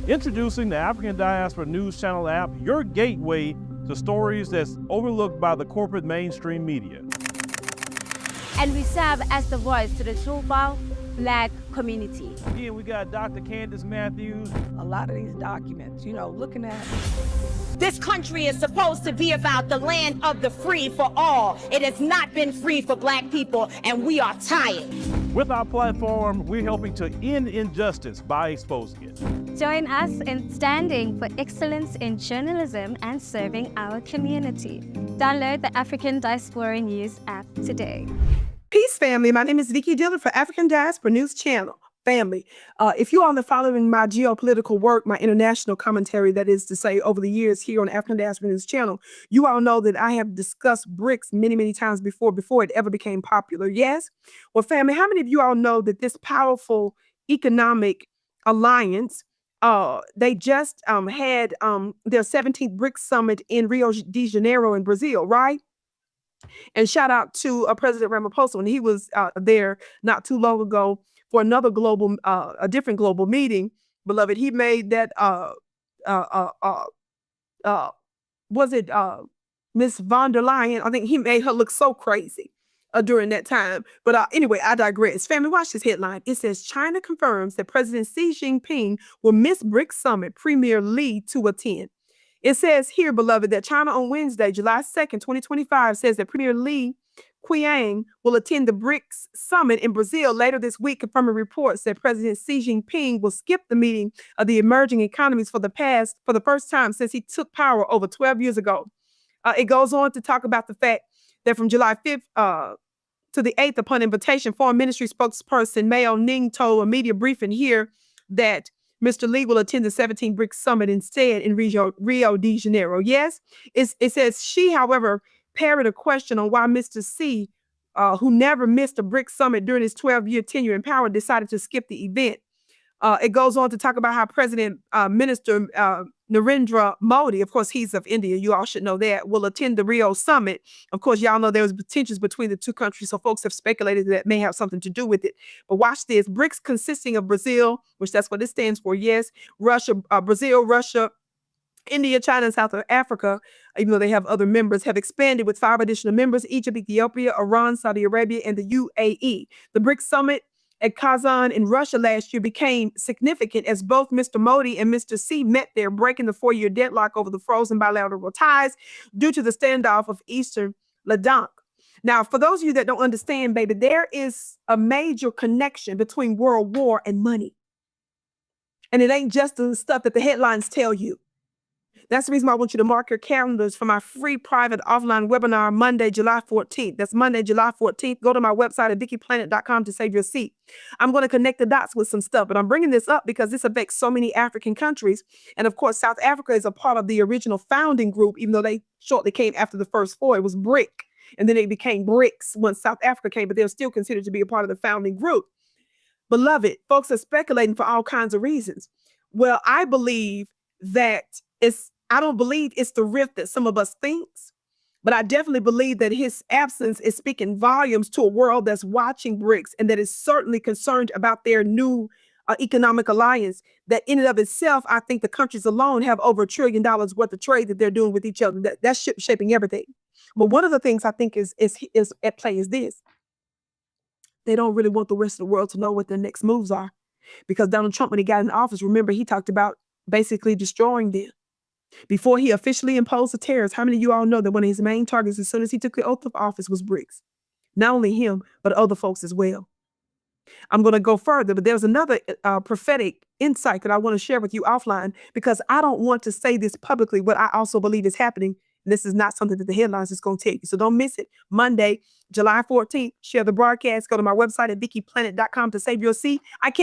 Introducing the African Diaspora News Channel app, your gateway to stories that's overlooked by the corporate mainstream media. And we serve as the voice to the global Black community. Again, we got Dr. Candace Matthews. A lot of these documents, looking at. This country is supposed to be about the land of the free for all. It has not been free for Black people, and we are tired. With our platform, we're helping to end injustice by exposing it. Join us in standing for excellence in journalism and serving our community. Download the African Diaspora News app today. Peace, family. My name is Vicki Dillard for African Diaspora News Channel. Family, if you all are following my geopolitical work, my international commentary, that is to say, over the years here on African Diaspora News Channel, you all know that I have discussed BRICS many, many times before it ever became popular. Yes? Well, family, how many of you all know that this powerful economic alliance, they just had their 17th BRICS Summit in Rio de Janeiro in Brazil, right? And shout out to President Ramaphosa when he was there not too long ago for another global, a different global meeting. Beloved, he made that, was it Miss von der Leyen? I think he made her look so crazy during that time. But anyway, I digress. Family, watch this headline. It says, China confirms that President Xi Jinping will miss BRICS Summit Premier Li to attend. It says here, beloved, that China on Wednesday, July 2nd, 2025, says that Premier Li Qiang will attend the BRICS Summit in Brazil later this week, confirming reports that President Xi Jinping will skip the meeting of the emerging economies for the first time since he took power over 12 years ago. It goes on to talk about the fact that from July 5th to the 8th, upon invitation, Foreign Ministry spokesperson Mao Ning told a media briefing here that Mr. Li will attend the 17th BRICS Summit instead in Rio de Janeiro. Yes, it says she, however, parried a question on why Mr. Xi, who never missed a BRICS Summit during his 12-year tenure in power, decided to skip the event. It goes on to talk about how President Minister Narendra Modi, of course, he's of India, you all should know that, will attend the Rio Summit. Of course, y'all know there was tensions between the two countries, so folks have speculated that may have something to do with it. But watch this. BRICS consisting of Brazil, which that's what it stands for, yes, Russia, Brazil, Russia, India, China, and South Africa, even though they have other members, have expanded with 5 additional members: Egypt, Ethiopia, Iran, Saudi Arabia, and the UAE. The BRICS Summit at Kazan in Russia last year became significant as both Mr. Modi and Mr. Xi met there, breaking the 4-year deadlock over the frozen bilateral ties due to the standoff of Eastern Ladakh. Now, for those of you that don't understand, baby, there is a major connection between world war and money. And it ain't just the stuff that the headlines tell you. That's the reason why I want you to mark your calendars for my free private offline webinar Monday, July 14th. That's Monday, July 14th. Go to my website at vickiplanet.com to save your seat. I'm going to connect the dots with some stuff, but I'm bringing this up because this affects so many African countries. And of course, South Africa is a part of the original founding group, even though they shortly came after the first 4. It was BRIC, and then it became BRICS once South Africa came, but they're still considered to be a part of the founding group. Beloved, folks are speculating for all kinds of reasons. Well, I believe that I don't believe it's the rift that some of us thinks, but I definitely believe that his absence is speaking volumes to a world that's watching BRICS and that is certainly concerned about their new economic alliance that in and of itself, I think the countries alone have over $1 trillion worth of trade that they're doing with each other. That's shaping everything. But one of the things I think is at play is this. They don't really want the rest of the world to know what their next moves are, because Donald Trump, when he got in office, remember, he talked about basically destroying them. Before he officially imposed the tariffs, how many of you all know that one of his main targets as soon as he took the oath of office was BRICS? Not only him, but other folks as well. I'm going to go further, but there's another prophetic insight that I want to share with you offline, because I don't want to say this publicly, but I also believe is happening. This is not something that the headlines is going to take you. So don't miss it. Monday, July 14th, share the broadcast. Go to my website at vickiplanet.com to save your seat. I can't